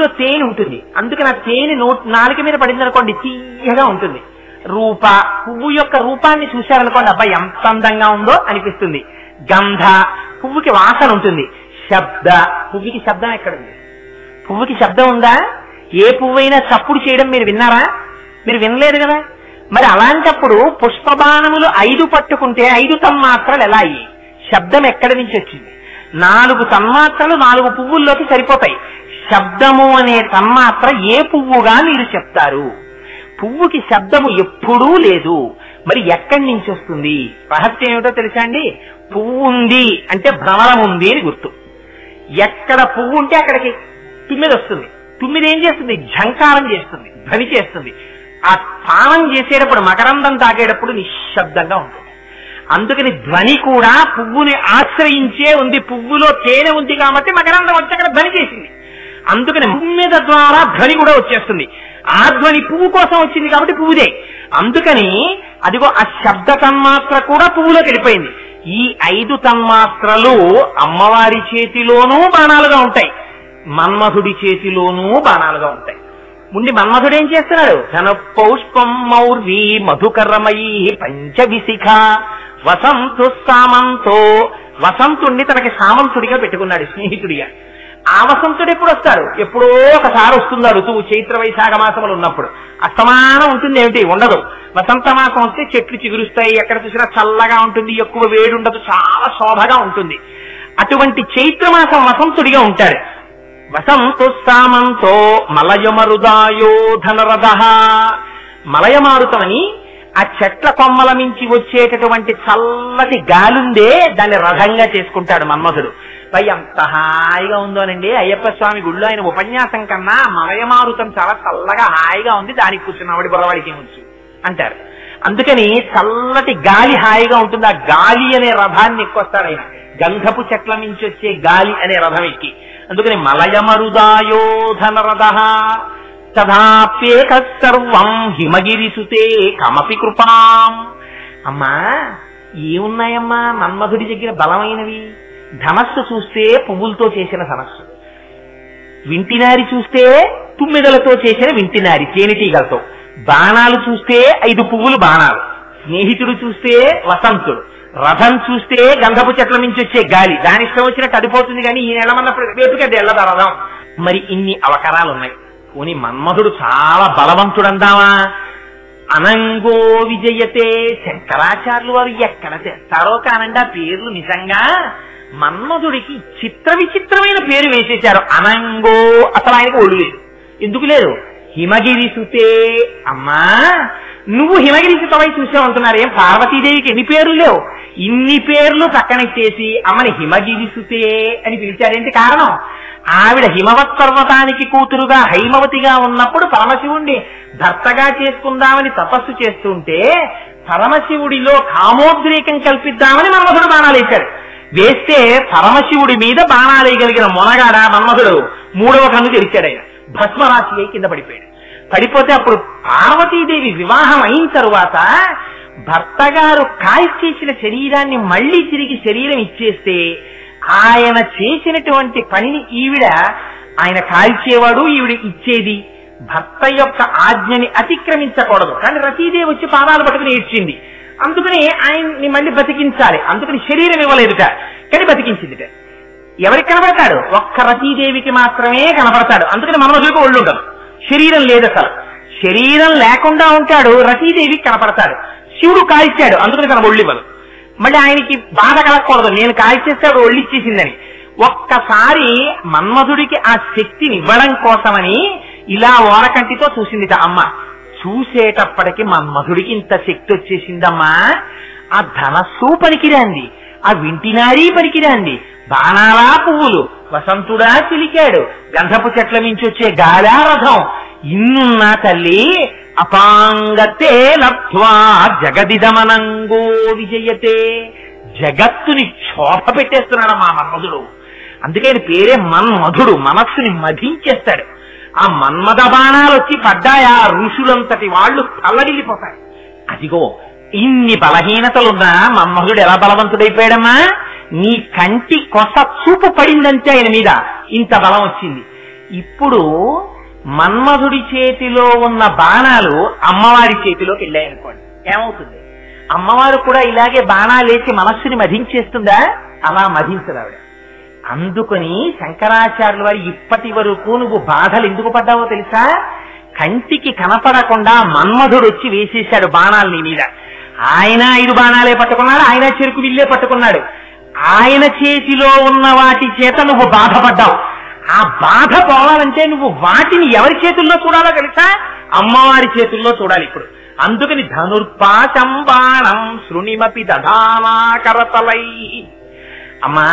పువ్వులో తేనె ఉంటుంది, అందుకని ఆ తేనె నాలుక మీద పడింది అనుకోండి తీయగా ఉంటుంది. రూప, పువ్వు యొక్క రూపాన్ని చూశారనుకోండి, అబ్బాయి ఎంత అందంగా ఉందో అనిపిస్తుంది. గంధ, పువ్వుకి వాసన ఉంటుంది. శబ్ద, పువ్వుకి శబ్దం ఎక్కడుంది? పువ్వుకి శబ్దం ఉందా? ఏ పువ్వైనా చప్పుడు చేయడం మీరు విన్నారా? మీరు వినలేదు కదా. మరి అలాంటప్పుడు పుష్పబాణములు 5 పట్టుకుంటే 5 తన్మాత్రలు ఎలా అయ్యి? శబ్దం ఎక్కడి నుంచి వచ్చింది? 4 తన్మాత్రలు 4 పువ్వుల్లోకి సరిపోతాయి. శబ్దము అనే తన్మాత్ర ఏ పువ్వుగా మీరు చెప్తారు? పువ్వుకి శబ్దము ఎప్పుడూ లేదు. మరి ఎక్కడి నుంచి వస్తుంది? రహస్యం ఏమిటో తెలుసా అండి? పువ్వు ఉంది అంటే భ్రమరం ఉంది అని గుర్తు. ఎక్కడ పువ్వు ఉంటే అక్కడికి తుమ్మిది వస్తుంది. తుమ్మిది ఏం చేస్తుంది? ఝంకారం చేస్తుంది, ధ్వని చేస్తుంది. ఆ తానం చేసేటప్పుడు, మకరందం తాగేటప్పుడు నిశ్శబ్దంగా ఉంటుంది. అందుకని ధ్వని కూడా పువ్వుని ఆశ్రయించే ఉంది. పువ్వులో తేనె ఉంది కాబట్టి మకరందం వచ్చి అక్కడ ధ్వని చేసింది. అందుకని తుమ్మిద ద్వారా ధ్వని కూడా వచ్చేస్తుంది. ఆ ధ్వని పువ్వు కోసం వచ్చింది కాబట్టి పువ్వుదే. అందుకని అదిగో ఆ శబ్ద తన్మాత్ర కూడా పువ్వులోకి వెళ్ళిపోయింది. ఈ 5 తన్మాత్రలు అమ్మవారి చేతిలోనూ బాణాలుగా ఉంటాయి, మన్మధుడి చేతిలోనూ బాణాలుగా ఉంటాయి. ముందు మన్మధుడు ఏం చేస్తున్నాడు? ధన పౌష్పం మౌర్వి మధుకరమయీ పంచవిశిఖ వసంతు సామంతో. వసంతుణ్ణి తనకి సామంతుడిగా పెట్టుకున్నాడు, స్నేహితుడిగా. ఆ వసంతుడు ఎప్పుడు వస్తాడు? ఎప్పుడో ఒకసారి వస్తుంది ఆ ఋతువు. చైత్ర వైశాఖ మాసములు ఉన్నప్పుడు అస్తమానం ఉంటుంది ఏమిటి? ఉండదు. వసంత మాసం వస్తే చెట్లు చిగురుస్తాయి, ఎక్కడ చూసినా చల్లగా ఉంటుంది, ఎక్కువ వేడి ఉండదు, చాలా శోభగా ఉంటుంది. అటువంటి చైత్రమాసం వసంతుడిగా ఉంటాడు. వసంతు సామంతో మలయమరుదాయో ధనరథ. మలయమారుతమని ఆ చెట్ల కొమ్మల మించి వచ్చేటటువంటి చల్లటి గాలుందే దాన్ని రథంగా చేసుకుంటాడు మన్మధుడు. పై ఎంత హాయిగా ఉందోనండి అయ్యప్ప స్వామి గుళ్ళో ఆయన ఉపన్యాసం కన్నా మలయమారుతం చాలా చల్లగా హాయిగా ఉంది, దానికి కూర్చున్నవాడి బుర్రవాడికి ఏమొచ్చు అంటారు. అందుకని చల్లటి గాలి హాయిగా ఉంటుంది. ఆ గాలి అనే రథాన్ని ఎక్కువస్తాడు ఆయన, గంధపు చెట్ల నుంచి వచ్చే గాలి అనే రథం ఎక్కి. అందుకని మలయమరుదాయో ధనరథ తథాప్యేక సర్వం హిమగిరిసుతే కమపి కృపాం. అమ్మా ఏమున్నాయమ్మా మన్మధుడి దగ్గర బలమైనవి? ధనస్సు చూస్తే పువ్వులతో చేసిన ధనస్సు, వింటినారి చూస్తే తుమ్మిదలతో చేసిన వింటినారి తేనెటీగలతో, బాణాలు చూస్తే 5 పువ్వులు బాణాలు, స్నేహితుడు చూస్తే వసంతుడు, రథం చూస్తే గంధపు చెట్ల నుంచి వచ్చే గాలి, దాని ఇష్టం వచ్చినట్టు అడిపోతుంది. కానీ ఈ నెలమన్నప్పుడు రేపుకది వెళ్ళదా రథం. మరి ఇన్ని అవకరాలు ఉన్నాయి. పోనీ మన్మధుడు చాలా బలవంతుడందామా? అనంగో విజయతే. శంకరాచార్యులు వారు ఎక్కడ తెస్తారో కానండి ఆ పేర్లు. నిజంగా మన్మధుడికి చిత్ర విచిత్రమైన పేరు వేసేశారు. అనంగో, అసలు ఆయనకు ఒళ్ళు లేదు. ఎందుకు లేదు? హిమగిరిసుతే. అమ్మా నువ్వు హిమగిరిసుతమై చూసావంటున్నారు. ఏం పార్వతీదేవికి ఎన్ని పేర్లు లేవు? ఇన్ని పేర్లు పక్కనెట్టేసి అమ్మని హిమగిరిసుతే అని పిలిచారేంటి కారణం? ఆవిడ హిమవత్ పర్వతానికి కూతురుగా హైమవతిగా ఉన్నప్పుడు పరమశివుణ్ణి భర్తగా చేసుకుందామని తపస్సు చేస్తుంటే పరమశివుడిలో కామోద్రేకం కల్పిద్దామని మన్మధుడు బాణాలేశాడు. వేస్తే పరమశివుడి మీద బాణాలేయగలిగిన మొనగాడ మన్మధుడు 3వ కన్ను తెరిచాడు. ఆయన భస్మరాశి అయి కింద పడిపోయాడు. పడిపోతే అప్పుడు పార్వతీదేవి వివాహం అయిన తరువాత భర్త గారు కాల్చేసిన శరీరాన్ని మళ్లీ తిరిగి శరీరం ఇచ్చేస్తే ఆయన చేసినటువంటి పనిని ఈవిడ, ఆయన కాల్చేవాడు, ఈవిడ ఇచ్చేది. భర్త యొక్క ఆజ్ఞని అతిక్రమించకూడదు. కానీ రతీదేవి వచ్చి పాదాలు పట్టుకుని ఏడ్చింది. అందుకని ఆయన్ని మళ్ళీ బతికించాలి. అందుకని శరీరం ఇవ్వలేదుట, కానీ బతికించిందిట. ఎవరికి కనబడతాడు? ఒక్క రతీదేవికి మాత్రమే కనబడతాడు. అందుకని మన్మధుడికి ఒళ్ళు ఉండదు, శరీరం లేదు. అసలు శరీరం లేకుండా ఉంటాడు, రతీదేవికి కనపడతాడు. శివుడు కాల్చాడు, అందుకని తన ఒళ్ళు ఇవ్వదు. మళ్ళీ ఆయనకి బాధ కలగకూడదు, నేను కాల్చేస్తే ఆవిడ ఒళ్ళు ఇచ్చేసిందని. ఒక్కసారి మన్మధుడికి ఆ శక్తిని ఇవ్వడం కోసమని ఇలా ఓరకంటితో చూసిందిట అమ్మ. చూసేటప్పటికి మన్మధుడికి ఇంత శక్తి వచ్చేసిందమ్మా. ఆ ధనస్సు పనికిరాంది, ఆ వింటినారీ పనికిరాంది, బాణాలా పువ్వులు, వసంతుడా చిలికాడు, గంధపు చెట్ల నుంచి వచ్చే గాలా రథం, ఇన్నున్నా తల్లి అపాంగతే లబ్ధ్వా జగదిదమనంగో విజయతే. జగత్తుని క్షోభ పెట్టేస్తున్నాడు మా మన్మధుడు. అందుకే పేరే మన్మధుడు, మనస్సుని మధించేస్తాడు. ఆ మన్మథ బాణాలు వచ్చి పడ్డాయా ఋషులంతటి వాళ్ళు తల్లడిల్లిపోతాయి. అదిగో ఇన్ని బలహీనతలున్నా మన్మధుడు ఎలా బలవంతుడైపోయాడమ్మా? నీ కంటి కొస చూపు పడిందంటే ఆయన మీద ఇంత బలం వచ్చింది. ఇప్పుడు మన్మధుడి చేతిలో ఉన్న బాణాలు అమ్మవారి చేతిలోకి వెళ్ళాయనుకోండి, ఏమవుతుంది? అమ్మవారు కూడా ఇలాగే బాణాలేసి మనస్సుని మధించేస్తుందా? అలా మధించదు ఆవిడ. అందుకని శంకరాచార్యుల వారు ఇప్పటి వరకు నువ్వు బాధలు ఎందుకు పడ్డావో తెలుసా? కంటికి కనపడకుండా మన్మధుడు వచ్చి వేసేశాడు బాణాలు నీ మీద. ఆయన 5 బాణాలే పట్టుకున్నాడు, ఆయన చెరుకు విల్లే పట్టుకున్నాడు. ఆయన చేతిలో ఉన్న వాటి చేత నువ్వు బాధపడ్డావు. ఆ బాధ పోవాలంటే నువ్వు వాటిని ఎవరి చేతుల్లో చూడాలో తెలుసా? అమ్మవారి చేతుల్లో చూడాలి ఇప్పుడు. అందుకని ధనుర్పాశం బాణం శృణిమపి దధానా కరతలై. అమ్మా,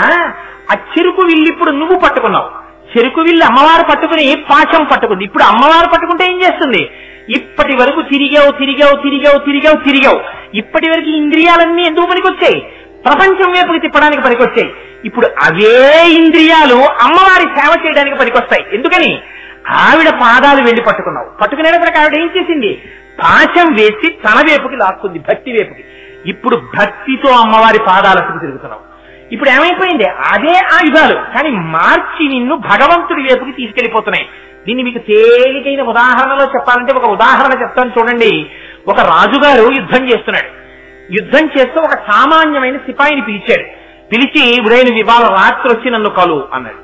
ఆ చెరుకు విల్లు ఇప్పుడు నువ్వు పట్టుకున్నావు. చెరుకు విల్లు అమ్మవారు పట్టుకుని పాశం పట్టుకుంది. ఇప్పుడు అమ్మవారు పట్టుకుంటే ఏం చేస్తుంది? ఇప్పటి వరకు తిరిగావు తిరిగావు తిరిగావు తిరిగావు తిరిగావు. ఇప్పటి వరకు ఇంద్రియాలన్నీ ఎందుకు పనికొచ్చాయి? ప్రపంచం వైపుకి తిప్పడానికి పనికొచ్చాయి. ఇప్పుడు అవే ఇంద్రియాలు అమ్మవారి సేవ చేయడానికి పనికొస్తాయి. ఎందుకని? ఆవిడ పాదాలు వెళ్ళి పట్టుకున్నావు. పట్టుకునేటప్పటికి ఆవిడ ఏం చేసింది? పాశం వేసి తన వైపుకి లాక్కుంది, భక్తి వైపుకి. ఇప్పుడు భక్తితో అమ్మవారి పాదాలకు తిరుగుతున్నావు. ఇప్పుడు ఏమైపోయింది? అదే ఆయుధాలు కానీ మార్చి నిన్ను భగవంతుడి వైపుకి తీసుకెళ్లిపోతున్నాయి. దీన్ని మీకు తేలికైన ఉదాహరణలో చెప్పాలంటే ఒక ఉదాహరణ చెప్తాను చూడండి. ఒక రాజుగారు యుద్ధం చేస్తున్నాడు. యుద్ధం చేస్తూ ఒక సామాన్యమైన సిపాయిని పిలిచాడు. పిలిచి, ఉదయం ఇవాళ రాత్రి వచ్చి నన్ను కలువు అన్నాడు.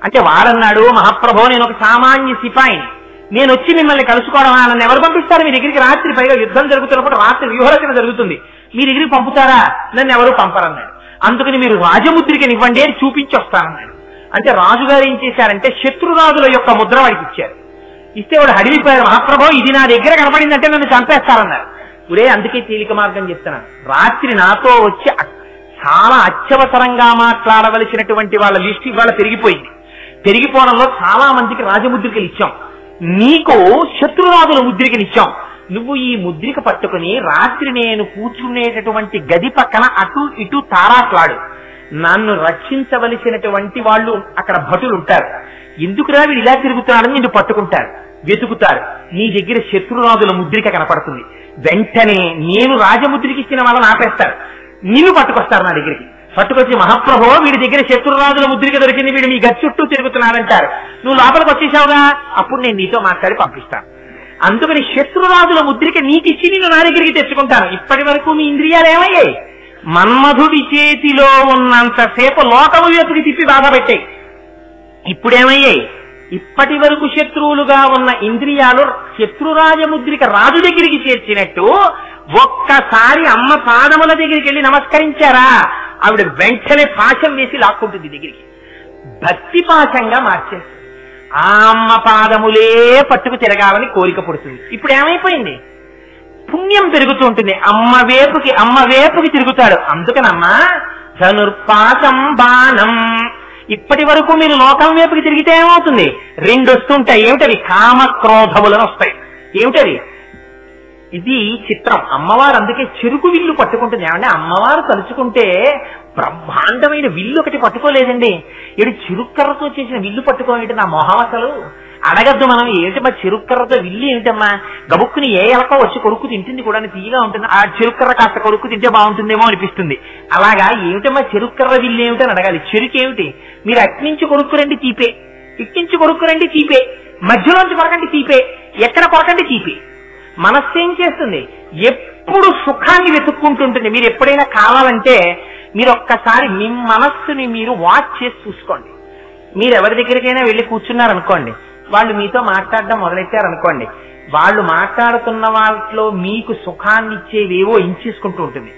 అంటే వాడన్నాడు, మహాప్రభో, నేను ఒక సామాన్య సిపాయిని, నేను వచ్చి మిమ్మల్ని కలుసుకోవడమా? నన్ను ఎవరు పంపిస్తారు మీ దగ్గరికి? రాత్రి, పైగా యుద్ధం జరుగుతున్నప్పుడు రాత్రి వ్యూహరచన జరుగుతుంది, మీ దగ్గరికి పంపుతారా? నన్ను ఎవరు పంపరన్నాడు. అందుకని మీరు రాజముద్రికనివ్వండి అని చూపించి వస్తానన్నాడు. అంటే రాజుగారు ఏం చేశారంటే శత్రురాజుల యొక్క ముద్ర వాడికి ఇచ్చారు. ఇస్తే వాడు హడిలిపోయారు, మహాప్రభో ఇది నా దగ్గర కనపడిందంటే నన్ను చంపేస్తారన్నారు. ఒరే, అందుకే తేలిక మార్గం చెప్తున్నాను. రాత్రి నాతో వచ్చి చాలా అత్యవసరంగా మాట్లాడవలసినటువంటి వాళ్ళ లిస్ట్ ఇవాళ పెరిగిపోయింది. పెరిగిపోవడంలో చాలా మందికి రాజముద్రికలు ఇచ్చాం, నీకు శత్రురాజుల ముద్రికనిచ్చాం. నువ్వు ఈ ముద్రిక పట్టుకుని రాత్రి నేను కూర్చునేటటువంటి గది పక్కన అటు ఇటు తారాట్లాడు. నన్ను రక్షించవలసినటువంటి వాళ్ళు అక్కడ భటులు ఉంటారు. ఎందుకురా వీడు ఇలా తిరుగుతున్నాడని నిన్ను పట్టుకుంటారు, వెతుకుతారు. నీ దగ్గర శత్రురాజుల ముద్రిక కనపడుతుంది. వెంటనే నేను రాజముద్రికి ఇచ్చిన వాళ్ళని ఆపేస్తారు, నిన్ను పట్టుకొస్తారు నా దగ్గరికి. పట్టుకొచ్చి, మహాప్రభో వీడి దగ్గర శత్రురాజుల ముద్రిక దొరికింది, వీడు మీ గది చుట్టూ తిరుగుతున్నాడంటారు. నువ్వు లోపలికి వచ్చేసావుగా, అప్పుడు నేను నీతో మాట్లాడి పంపిస్తాను. అందుకని శత్రురాజుల ముద్రిక నీకిచ్చి నేను నా దగ్గరికి తెచ్చుకుంటాను. ఇప్పటి వరకు మీ ఇంద్రియాలు ఏమయ్యాయి? మన్మధుడి చేతిలో ఉన్నంతసేపు లోకము వైపుకి తిప్పి బాధ పెట్టాయి. ఇప్పుడేమయ్యాయి? ఇప్పటి వరకు శత్రువులుగా ఉన్న ఇంద్రియాలు శత్రురాజముద్రిక రాజు దగ్గరికి చేర్చినట్టు ఒక్కసారి అమ్మ పాదముల దగ్గరికి వెళ్ళి నమస్కరించారా, ఆవిడ వెంటనే పాశం వేసి లాక్కుంటుంది దగ్గరికి. భక్తి పాశంగా మార్చేస్తుంది. ఆ అమ్మ పాదములే పట్టుకు తిరగాలని కోరిక పుడుతుంది. ఇప్పుడు ఏమైపోయింది? పుణ్యం పెరుగుతూ ఉంటుంది. అమ్మ వేపుకి తిరుగుతాడు. అందుకనమ్మా ధనుర్పాశం బాణం. ఇప్పటి వరకు మీరు లోకం వైపుకి తిరిగితే ఏమవుతుంది? 2 వస్తుంటాయి. ఏమిటవి? కామక్రోధములను వస్తాయి. ఏమిటది? ఇది చిత్రం. అమ్మవారు అందుకే చెరుకు విల్లు పట్టుకుంటుంది. ఏమంటే అమ్మవారు తలుచుకుంటే బ్రహ్మాండమైన విల్లు ఒకటి పట్టుకోలేదండి. ఏడు చిరుక్కర్రతో చేసిన విల్లు పట్టుకోవేంటి? నా మొహం అసలు అడగద్దు మనం. ఏంటమ్మా చెరుక్కర్రతో విల్లు ఏమిటమ్మా? గబుక్కుని ఏ ఎలకో వచ్చి కొరుక్కు తింటుంది కూడా, తీయగా ఉంటుంది. ఆ చెరుక్కర్ర కాస్త కొరుక్కు తింటే బాగుంటుందేమో అనిపిస్తుంది. అలాగా ఏమిటమ్మా చెరుక్కర్ర విల్లు ఏమిటని అడగాలి. చెరుకేమిటి? మీరు అట్నుంచి కొరుక్కురండి తీపే, ఇట్నుంచి కొరుక్కురండి తీపే, మధ్యలోంచి కొరకండి తీపే, ఎక్కడ కొరకండి తీపే. మనస్సు ఏం చేస్తుంది? ఎప్పుడు సుఖాన్ని వెతుక్కుంటుంటుంది. మీరు ఎప్పుడైనా కావాలంటే మీరు ఒక్కసారి మీ మనస్సుని మీరు వాచ్ చేసి చూసుకోండి. మీరు ఎవరి దగ్గరికైనా వెళ్ళి కూర్చున్నారనుకోండి, వాళ్ళు మీతో మాట్లాడడం మొదలెట్టారనుకోండి, వాళ్ళు మాట్లాడుతున్న వాటిలో మీకు సుఖాన్ని ఇచ్చేవేవో ఎంచేసుకుంటూ ఉంటుంది.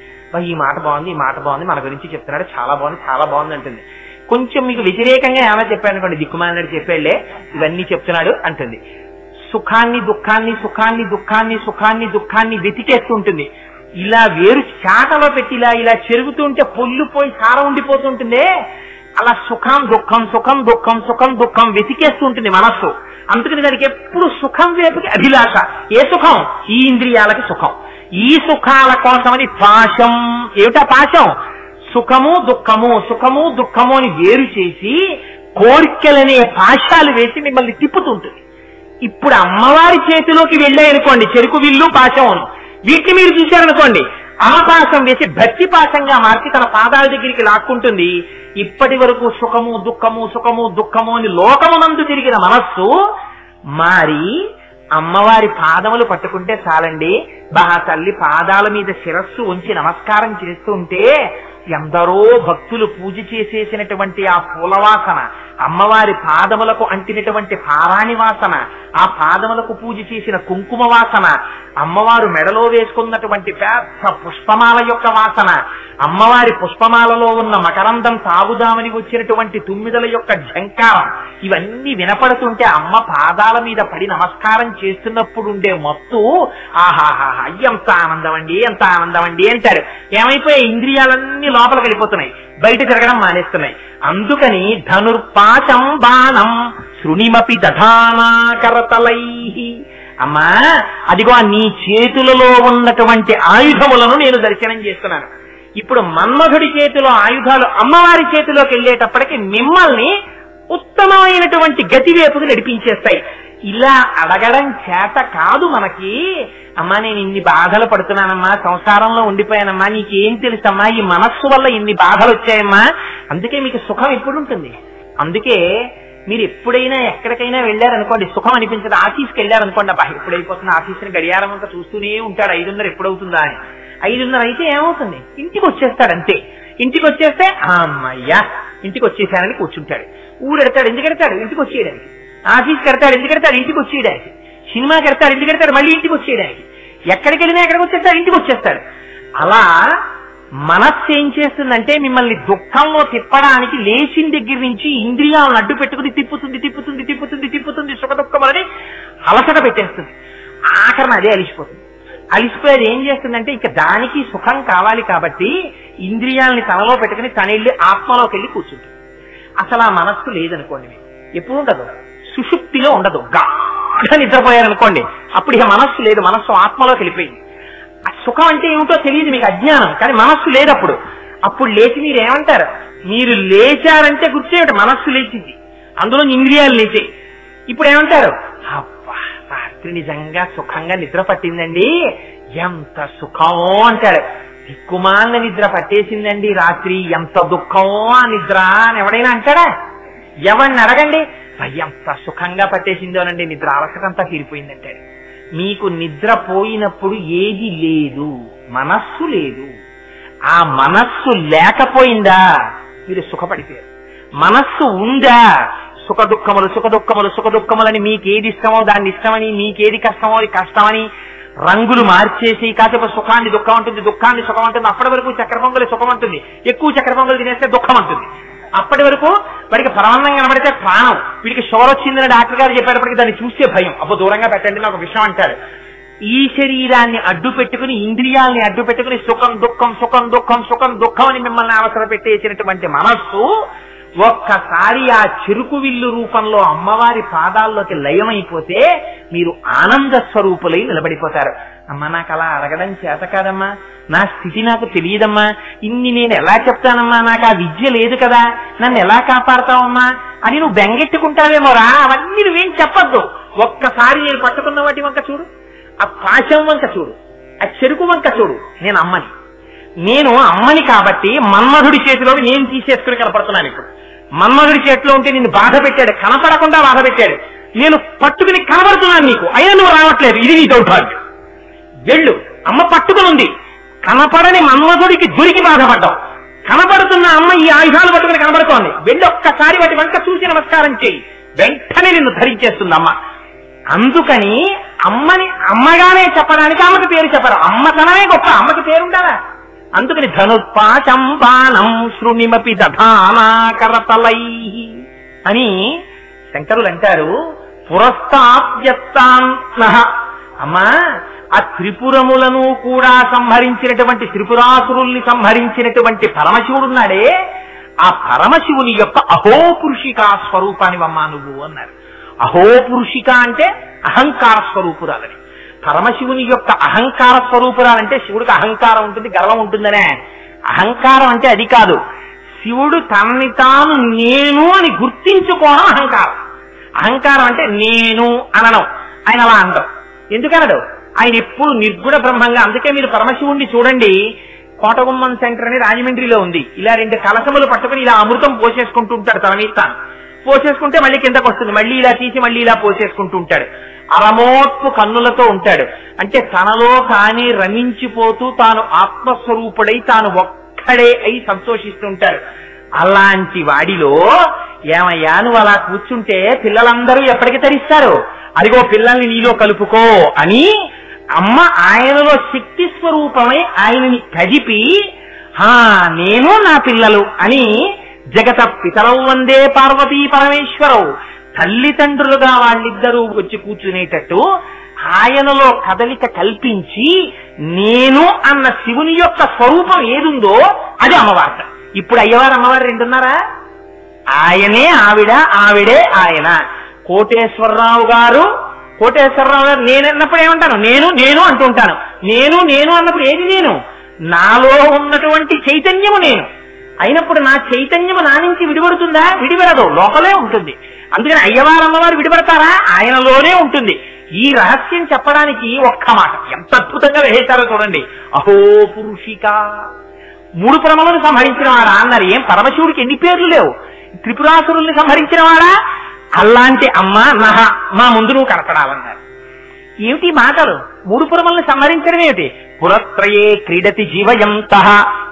ఈ మాట బాగుంది, ఈ మాట బాగుంది, మన గురించి చెప్తున్నాడు, చాలా బాగుంది, చాలా బాగుంది అంటుంది. కొంచెం మీకు వ్యతిరేకంగా ఏమైనా చెప్పాడు అనుకోండి, దిక్కుమాలినట్టు చెప్పాళ్లే ఇవన్నీ చెప్తున్నాడు అంటుంది. సుఖాన్ని దుఃఖాన్ని, సుఖాన్ని దుఃఖాన్ని, సుఖాన్ని దుఃఖాన్ని వెతికేస్తూ ఉంటుంది. ఇలా వేరు చాటలో పెట్టి ఇలా చెరుగుతూ ఉంటే పొల్లుపోయి సారం ఉండిపోతుంటుందే, అలా సుఖం దుఃఖం, సుఖం దుఃఖం, సుఖం దుఃఖం వెతికేస్తూ ఉంటుంది మనస్సు. అందుకని దానికి ఎప్పుడు సుఖం వైపుకి అభిలాష. ఏ సుఖం? ఈ ఇంద్రియాలకి సుఖం. ఈ సుఖాల కోసమని పాశం. ఏమిటా పాశం? సుఖము దుఃఖము, సుఖము దుఃఖము అని వేరు చేసి కోరికలనే పాశాలు వేసి మిమ్మల్ని తిప్పుతుంటుంది. ఇప్పుడు అమ్మవారి చేతిలోకి వెళ్ళాయనుకోండి చెరుకు విల్లు పాశం, వీటిని మీరు చూశారనుకోండి, ఆ పాశం వేసి భక్తి పాశంగా మార్చి తన పాదాల దగ్గరికి లాక్కుంటుంది. ఇప్పటి వరకు సుఖము దుఃఖము సుఖము దుఃఖము అని లోకమునందు తిరిగిన మనస్సు మారి అమ్మవారి పాదములు పట్టుకుంటే చాలండి. తల్లి పాదాల మీద శిరస్సు ఉంచి నమస్కారం చేస్తూ ఉంటే ఎందరో భక్తులు పూజ చేసేసినటువంటి ఆ పూలవాసన, అమ్మవారి పాదములకు అంటినటువంటి పారాణి వాసన, ఆ పాదములకు పూజ చేసిన కుంకుమ వాసన, అమ్మవారు మెడలో వేసుకున్నటువంటి పెద్ద పుష్పమాల యొక్క వాసన, అమ్మవారి పుష్పమాలలో ఉన్న మకరందం తాగుదామని వచ్చినటువంటి తుమ్మిదల యొక్క ఝంకారం, ఇవన్నీ వినపడుతుంటే అమ్మ పాదాల మీద పడి నమస్కారం చేస్తున్నప్పుడు ఉండే మత్తు ఆహాహా ఎంత ఆనందం అండి, ఎంత ఆనందం అండి అంటారు. ఏమైపోయాయి? ఇంద్రియాలన్నీ లోపలికి వెళ్ళిపోతున్నాయి, బయట తిరగడం మానేస్తున్నాయి. అందుకని ధనుర్పాశం బాణం శృణిమపి దధానాకరతలై. అమ్మా అదిగో నీ చేతులలో ఉన్నటువంటి ఆయుధములను నేను దర్శనం చేస్తున్నాను. ఇప్పుడు మన్మధుడి చేతిలో ఆయుధాలు అమ్మవారి చేతిలోకి వెళ్ళేటప్పటికి మిమ్మల్ని ఉత్తమమైనటువంటి గతివేపుకు నడిపించేస్తాయి. ఇలా అడగడం చేత కాదు మనకి. అమ్మా నేను ఇన్ని బాధలు పడుతున్నానమ్మా, సంసారంలో ఉండిపోయానమ్మా, నీకేం తెలుసమ్మా, ఈ మనస్సు వల్ల ఇన్ని బాధలు వచ్చాయమ్మా. అందుకే మీకు సుఖం ఎప్పుడు ఉంటుంది. అందుకే మీరు ఎప్పుడైనా ఎక్కడికైనా వెళ్ళారనుకోండి, సుఖం అనిపించదు. ఆఫీస్కి వెళ్ళారనుకోండి, అబ్బా ఎప్పుడైపోతుంది ఆఫీస్ని గడియారం అంతా చూస్తూనే ఉంటాడు, 5:30 ఎప్పుడవుతుందా అని. 5:30 అయితే ఏమవుతుంది? ఇంటికి వచ్చేస్తాడు అంతే. ఇంటికి వచ్చేస్తే అమ్మయ్యా ఇంటికి వచ్చేసానని కూర్చుంటాడు. ఊరెడతాడు, ఎందుకు ఎడతాడు? ఇంటికి వచ్చేయడానికి. ఆఫీస్కి ఎడతాడు, ఎందుకు ఎడతాడు? ఇంటికి వచ్చేయడానికి. సినిమాకి ఎడతాడు, ఎందుకు ఎడతాడు? మళ్ళీ ఇంటికి వచ్చేయడానికి. ఎక్కడికి వెళ్ళినా ఎక్కడికి వచ్చేస్తాడు? ఇంటికి వచ్చేస్తాడు. అలా మనస్సు ఏం చేస్తుందంటే మిమ్మల్ని దుఃఖంలో తిప్పడానికి లేచిన దగ్గర నుంచి ఇంద్రియాలను అడ్డు పెట్టుకుని తిప్పుతుంది తిప్పుతుంది తిప్పుతుంది తిప్పుతుంది సుఖ దుఃఖములని అలసట పెట్టేస్తుంది. ఆఖరణ అదే అలిసిపోతుంది. అలిసిపోయేది ఏం చేస్తుందంటే ఇక దానికి సుఖం కావాలి కాబట్టి ఇంద్రియాలని తనలో పెట్టుకుని తనెళ్ళి ఆత్మలోకి వెళ్ళి కూర్చుంటుంది. అసలు ఆ మనస్సు లేదనుకోండి, మీకు ఎప్పుడు ఉండదు, సుషుప్తిలో ఉండదు. గాఢ నిద్రపోయారనుకోండి, అప్పుడు ఇక మనస్సు లేదు, మనస్సు ఆత్మలోకి వెళ్ళిపోయింది. ఆ సుఖం అంటే ఏమిటో తెలియదు, మీకు అజ్ఞానం. కానీ మనస్సు లేదు అప్పుడు. అప్పుడు లేచి మీరు ఏమంటారు? మీరు లేచారంటే గుర్తేమిటి? మనస్సు లేచింది, అందులో ఇంద్రియాలు లేచాయి. ఇప్పుడు ఏమంటారు? అబ్బా రాత్రి నిజంగా సుఖంగా నిద్ర పట్టిందండి, ఎంత సుఖమో అంటారు. దిక్కుమాల నిద్ర పట్టేసిందండి రాత్రి, ఎంత దుఃఖమో ఆ నిద్ర అని ఎవడైనా అంటాడా? ఎవరిని అడగండి, ఎంత సుఖంగా పట్టేసిందోనండి నిద్ర, అలసటంతా తీరిపోయిందంటాడు. మీకు నిద్ర పోయినప్పుడు ఏది లేదు, మనస్సు లేదు. ఆ మనస్సు లేకపోయిందా మీరు సుఖపడిపోయారు. మనస్సు ఉందా సుఖ దుఃఖములు సుఖ దుఃఖములు సుఖ దుఃఖములని మీకేది ఇష్టమో దాన్ని ఇష్టమని, మీకేది కష్టమో అది కష్టమని రంగులు మార్చేసి కాసేపు సుఖాన్ని దుఃఖం ఉంటుంది, దుఃఖాన్ని సుఖం ఉంటుంది. అప్పటి వరకు చక్కెర పొంగలి సుఖం ఉంటుంది, ఎక్కువ చక్కెర పొంగలి తినేస్తే దుఃఖం ఉంటుంది. అప్పటి వరకు వాడికి పరమాన్నం కనబడితే ప్రాణం, వీడికి షుగర్ వచ్చిందని డాక్టర్ గారు చెప్పేటప్పటికి దాన్ని చూస్తే భయం, అబ్బో దూరంగా పెట్టండి నాకు విషయం అంటాడు. ఈ శరీరాన్ని అడ్డు పెట్టుకుని ఇంద్రియాల్ని అడ్డు పెట్టుకుని సుఖం దుఃఖం సుఖం దుఃఖం సుఖం దుఃఖం అని మిమ్మల్ని అవసరం పెట్టేసినటువంటి మనస్సు ఒక్కసారి ఆ చెరుకు విల్లు రూపంలో అమ్మవారి పాదాల్లోకి లయమైపోతే మీరు ఆనంద స్వరూపులై నిలబడిపోతారు. అమ్మా నాకు అలా అడగడం చేత కాదమ్మా, నా స్థితి నాకు తెలియదమ్మా, ఇన్ని నేను ఎలా చెప్తానమ్మా, నాకు ఆ విద్య లేదు కదా, నన్ను ఎలా కాపాడతావమ్మా అని నువ్వు బెంగెట్టుకుంటావేమోరా. అవన్నీ నువ్వేం చెప్పద్దు. ఒక్కసారి నేను పట్టుకున్న వాటి వంక చూడు, ఆ పాశం వంక చూడు, ఆ చెరుకు వంక చూడు. నేను అమ్మని కాబట్టి మన్మధుడి చేతిలో నేను తీసేసుకుని కనపడుతున్నాను. ఇప్పుడు మన్మధుడి చేతిలో ఉంటే నిన్ను బాధ పెట్టాడు, కనపడకుండా బాధ పెట్టాడు. నేను పట్టుకుని కనబడుతున్నాను నీకు, అయినా నువ్వు రావట్లేదు, ఇది నీ దౌర్భాగ్యం. వెళ్ళు, అమ్మ పట్టుకుని ఉంది, కనపడని మన్మధుడికి దొరికి బాధపడ్డావు. కనబడుతున్న అమ్మ ఈ ఆయుధాలు పట్టుకుని కనబడుతోంది, వెళ్ళి ఒక్కసారి వాటి వంక చూసి నమస్కారం చేయి, వెంటనే నిన్ను ధరించేస్తుంది అమ్మ. అందుకని అమ్మని అమ్మగానే చెప్పడానికి ఆమెకు పేరు చెప్పరు, అమ్మతనమే గొప్ప, అమ్మకి పేరుండాలా. అందుకని ధనుర్పాశం బాణం శృణిమపి దధానాకరతలై అని శంకరులు అంటారు. పురస్తాప్యత్తాన్నః, అమ్మా ఆ త్రిపురములను కూడా సంహరించినటువంటి త్రిపురాసురుల్ని సంహరించినటువంటి పరమశివుడున్నాడే, ఆ పరమశివుని యొక్క అహోపురుషికా స్వరూపానివమ్మా నువ్వు అన్నారు. అహోపురుషిక అంటే అహంకార స్వరూపురాలని. పరమశివుని యొక్క అహంకార స్వరూపురాలంటే శివుడికి అహంకారం ఉంటుంది, గర్వం ఉంటుందనే. అహంకారం అంటే అది కాదు, శివుడు తనని తాను నేను అని గుర్తించుకోవడం అహంకారం. అహంకారం అంటే నేను అనడం. ఆయన అలా అనడం ఎందుకనడు? ఆయన ఎప్పుడు నిర్గుణ బ్రహ్మంగా. అందుకే మీరు పరమశివుణ్ణి చూడండి, కోటగుమ్మం సెంటర్ అని రాజమండ్రిలో ఉంది. ఇలా 2 కలశములు పట్టుకుని ఇలా అమృతం పోసేసుకుంటూ ఉంటాడు తన మీద తాను. పోసేసుకుంటే మళ్ళీ కిందకు వస్తుంది, మళ్ళీ ఇలా తీసి మళ్ళీ ఇలా పోసేసుకుంటూ ఉంటాడు. అరమోట్పు కన్నులతో ఉంటాడు. అంటే తనలో తానే రమించిపోతూ తాను ఆత్మస్వరూపుడై తాను ఒక్కడే అయి సంతోషిస్తుంటాడు. అలాంటి వాడిలో ఏమయ్యా నువ్వు అలా కూర్చుంటే పిల్లలందరూ ఎప్పటికి తరిస్తారు, అదిగో పిల్లల్ని నీలో కలుపుకో అని అమ్మ ఆయనలో శక్తి స్వరూపమై ఆయనని కదిపి నేను నా పిల్లలు అని జగత పితరౌ వందే పార్వతీ పరమేశ్వరవు తల్లిదండ్రులుగా వాళ్ళిద్దరూ వచ్చి కూర్చునేటట్టు ఆయనలో కదలిక కల్పించి నేను అన్న శివుని యొక్క స్వరూపం ఏదుందో అది అమ్మవారు. ఇప్పుడు అయ్యవారు అమ్మవారు 2 ఉన్నారా? ఆయనే ఆవిడ, ఆవిడే ఆయన. కోటేశ్వరరావు గారు నేనన్నప్పుడు ఏమంటాను? నేను అంటుంటాను. నేను అన్నప్పుడు ఏది నేను? నాలో ఉన్నటువంటి చైతన్యము నేను అయినప్పుడు నా చైతన్యము నా నుంచి విడిపడుతుందా? విడిపడదు, లోపలే ఉంటుంది. అందుకని అయ్యవారు అమ్మవారు విడిపడతారా? ఆయనలోనే ఉంటుంది. ఈ రహస్యం చెప్పడానికి ఒక్క మాట ఎంత అద్భుతంగా వేశారో చూడండి. అహో పురుషిక, 3 పురములను సంహరించిన వాడా అన్నారు. ఏం పరమశివుడికి ఎన్ని పేర్లు లేవు? త్రిపురాసురుల్ని సంహరించిన వాడా? అలాంటి అమ్మ నహ మా ముందు నువ్వు కనపడాలన్నారు. ఏమిటి మాటలు? 3 పురములను సంహరించడం ఏమిటి? పురత్రయే క్రీడతి జీవయంతః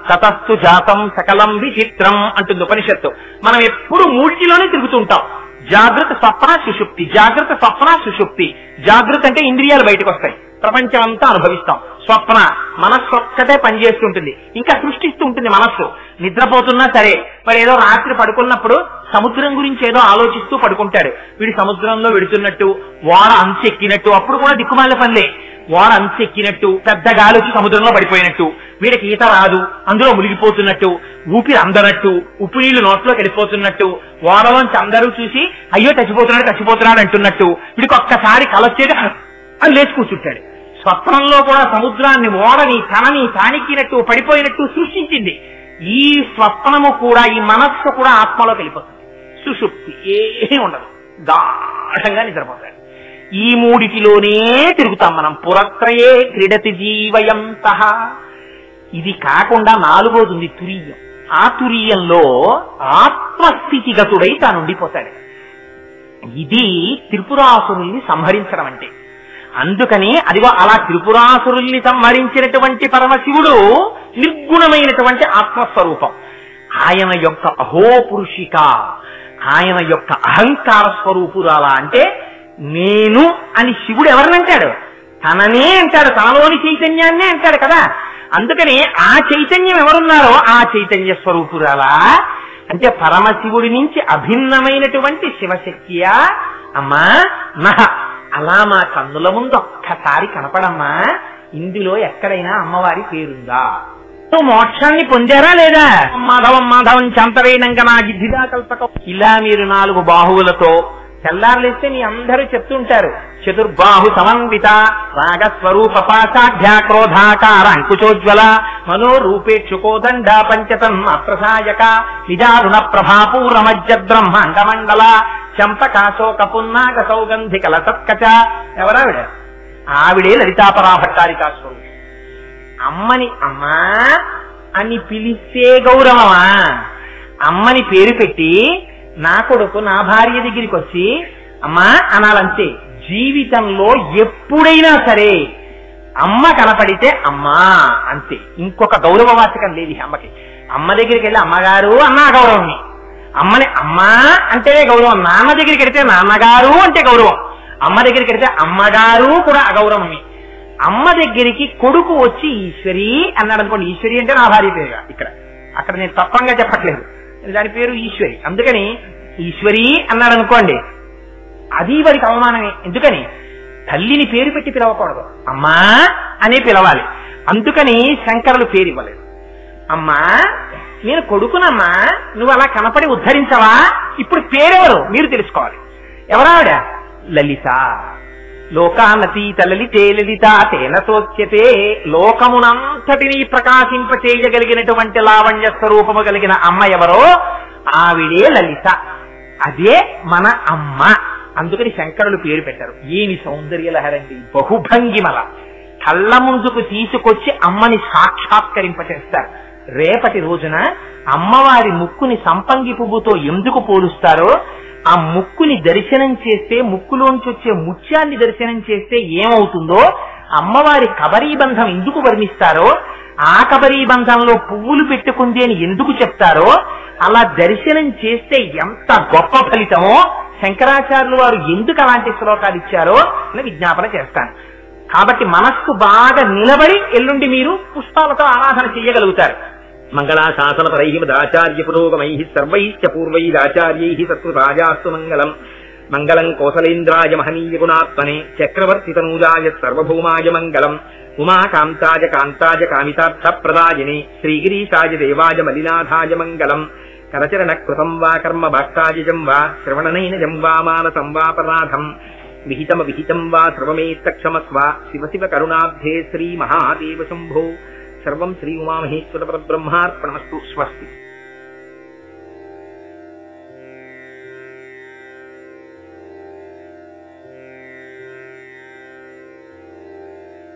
తతస్తు జాతం సకలం విచిత్రం అంటుంది ఉపనిషత్తు. మనం ఎప్పుడు 3లోనే తిరుగుతుంటాం. జాగ్రత్త స్వప్న సుషుప్తి, జాగ్రత్త స్వప్న సుషుప్తి. జాగ్రత్త అంటే ఇంద్రియాలు బయటకు వస్తాయి, ప్రపంచం అంతా అనుభవిస్తాం. స్వప్న మనస్సు ఒక్కటే పనిచేస్తుంటుంది, ఇంకా సృష్టిస్తూ ఉంటుంది మనస్సు. నిద్రపోతున్నా సరే మరి ఏదో రాత్రి పడుకున్నప్పుడు సముద్రం గురించి ఏదో ఆలోచిస్తూ పడుకుంటాడు. వీడి సముద్రంలో వెడుతున్నట్టు, వాడ అంచు ఎక్కినట్టు, అప్పుడు కూడా దిక్కుమాల పనిలే. వాడ అంచు ఎక్కినట్టు, పెద్ద గాలి వచ్చి సముద్రంలో పడిపోయినట్టు, వీడికి ఈత రాదు అందులో మునిగిపోతున్నట్టు, ఊపిరి అందనట్టు, ఉప్పు నీళ్లు నోట్లోకి వెళ్ళిపోతున్నట్టు, వాడలోంచి అందరూ చూసి అయ్యో చచ్చిపోతున్నాడు అంటున్నట్టు వీడికి ఒక్కసారి కలొచ్చేది అని లేచి కూర్చుంటాడు. స్వప్నంలో కూడా సముద్రాన్ని ఓడని తనని తానికినట్టు పడిపోయినట్టు సృష్టించింది. ఈ స్వప్నము కూడా, ఈ మనస్సు కూడా ఆత్మలోకి వెళ్ళిపోతుంది. సుషుప్తి ఏమీ ఉండదు, గాఢంగా నిద్రపోతాడు. ఈ 3లోనే తిరుగుతాం మనం. పురత్రయే క్రీడతి జీవయంతః. ఇది కాకుండా 4వది ఉంది తురీయం. ఆ తురీయంలో ఆత్మస్థితిగతుడై తాను ఉండిపోతాడు. ఇది త్రిపురాసురుల్ని సంహరించడం అంటే. అందుకని అదిగో అలా త్రిపురాసురుల్ని సంహరించినటువంటి పరమశివుడు నిర్గుణమైనటువంటి ఆత్మస్వరూపం. ఆయన యొక్క అహోపురుషిక, ఆయన యొక్క అహంకార స్వరూపురాలా అంటే నేను అని శివుడు ఎవరినంటాడు? తననే అంటాడు, తనలోని చైతన్యాన్నే అంటాడు కదా. అందుకని ఆ చైతన్యం ఎవరున్నారో ఆ చైతన్య స్వరూపురాలా అంటే పరమశివుడి నుంచి అభిన్నమైనటువంటి శివశక్తియా అమ్మా నహ. అలా మా కన్నుల ముందు ఒక్కసారి కనపడమ్మా. ఇందులో ఎక్కడైనా అమ్మవారి పేరుందా? మోక్షాన్ని పొందారా లేదా? మాధవం చంతవేనంక నా గిద్దిదా కల్పకం. ఇలా మీరు 4 బాహువులతో తెల్లారులేస్తే మీ అందరూ చెప్తుంటారు. చతుర్బాహు సమన్విత రాగస్వరూప పాశాఢ్య క్రోధాకార అంకుశోజ్వల మనోరూపేక్షుకోదండ పంచతన్మాత్రసాయక నిజారుణ ప్రభాపూరమజ్జ బ్రహ్మాండమండల చంపకాశోక పున్నాగ సౌగంధికల సత్కచ. ఎవరావిడ? ఆవిడే లలితాపరాభట్టారికా స్వరూపం. అమ్మని అమ్మా అని పిలిస్తే గౌరవమా? అమ్మని పేరు పెట్టి నా కొడుకు నా భార్య దగ్గరికి వచ్చి అమ్మా అనాలంతే. జీవితంలో ఎప్పుడైనా సరే అమ్మ కనపడితే అమ్మా అంతే, ఇంకొక గౌరవవాచకం లేదు అమ్మకి. అమ్మ దగ్గరికి వెళ్ళి అమ్మగారు అన్నా గౌరవం, అమ్మని అమ్మా అంటేనే గౌరవం. నాన్న దగ్గరికి వెడితే నాన్నగారు అంటే గౌరవం, అమ్మ దగ్గరికి వెడితే అమ్మగారు కూడా అగౌరవమే. అమ్మ దగ్గరికి కొడుకు వచ్చి ఈశ్వరి అన్నాడు అనుకోండి, ఈశ్వరి అంటే నా భార్య పేరు ఇక్కడ, అక్కడ నేను తప్పంగా చెప్పట్లేదు, దాని పేరు ఈశ్వరి. అందుకని ఈశ్వరి అన్నాడు అనుకోండి, అది వారికి అవమానమే. ఎందుకని? తల్లిని పేరు పెట్టి పిలవకూడదు, అమ్మా అనే పిలవాలి. అందుకని శంకరులు పేరు ఇవ్వలేదు. అమ్మా నేను కొడుకునమ్మా, నువ్వు అలా కనపడి ఉద్ధరించవా? ఇప్పుడు పేరెవరు మీరు తెలుసుకోవాలి. ఎవరావిడ? లలిత. లోకానతీత లలితే లలిత తేన సోచ్యతే. లోకమునంతటినీ ప్రకాశింపచేయగలిగినటువంటి లావణ్య స్వరూపము కలిగిన అమ్మ ఎవరో ఆవిడే లలిత. అదే మన అమ్మ. అందుకని శంకరులు పేరు పెట్టారు. ఏమి సౌందర్యలహరండి, బహుభంగిమల. కళ్ళ ముందుకు తీసుకొచ్చి అమ్మని సాక్షాత్కరింపచేస్తారు. రేపటి రోజున అమ్మవారి ముక్కుని సంపంగి పువ్వుతో ఎందుకు పోలుస్తారో, ఆ ముక్కుని దర్శనం చేస్తే, ముక్కులోంచి వచ్చే ముత్యాన్ని దర్శనం చేస్తే ఏమవుతుందో, అమ్మవారి కబరీబంధం ఎందుకు వర్ణిస్తారో, ఆ కబరీబంధంలో పువ్వులు పెట్టుకుంది అని ఎందుకు చెప్తారో, అలా దర్శనం చేస్తే ఎంత గొప్ప ఫలితమో శంకరాచార్యులు వారు ఎందుకు అలాంటి శ్లోకాలు ఇచ్చారో అని విజ్ఞాపన చేస్తాను. కాబట్టి మనస్సు బాగా నిలబడి ఎల్లుండి మీరు పుష్పాలతో ఆరాధన చేయగలుగుతారు. మంగళాశాసనపరై మదాచార్య పురోగమై సర్వైశ్చ పూర్వైరాచార్యై సత్కృతాయాస్తు మంగళం. మంగళం కోసలేంద్రాయ మహనీయ గుణాత్మనే చక్రవర్తి తనూజాయ సర్వభౌమాయ మంగళం. ఉమాకాంతాయ కాంతాయ కామితార్థ ప్రదాయినే శ్రీగిరీశాయ దేవాయ మలినాథాయ మంగళం. కరచరణ కృతం వా కర్మ భక్తాజం వా శ్రవణనైనజం వా మానసం వాపరాధం విహితం వా సర్వమేత్తక్షమస్వ. శివ శివ కరుణాబ్ధే శ్రీ మహాదేవ శంభో. సర్వం శ్రీ ఉమామహేశ్వర పరబ్రహ్మార్పణమస్తు. స్వస్తి.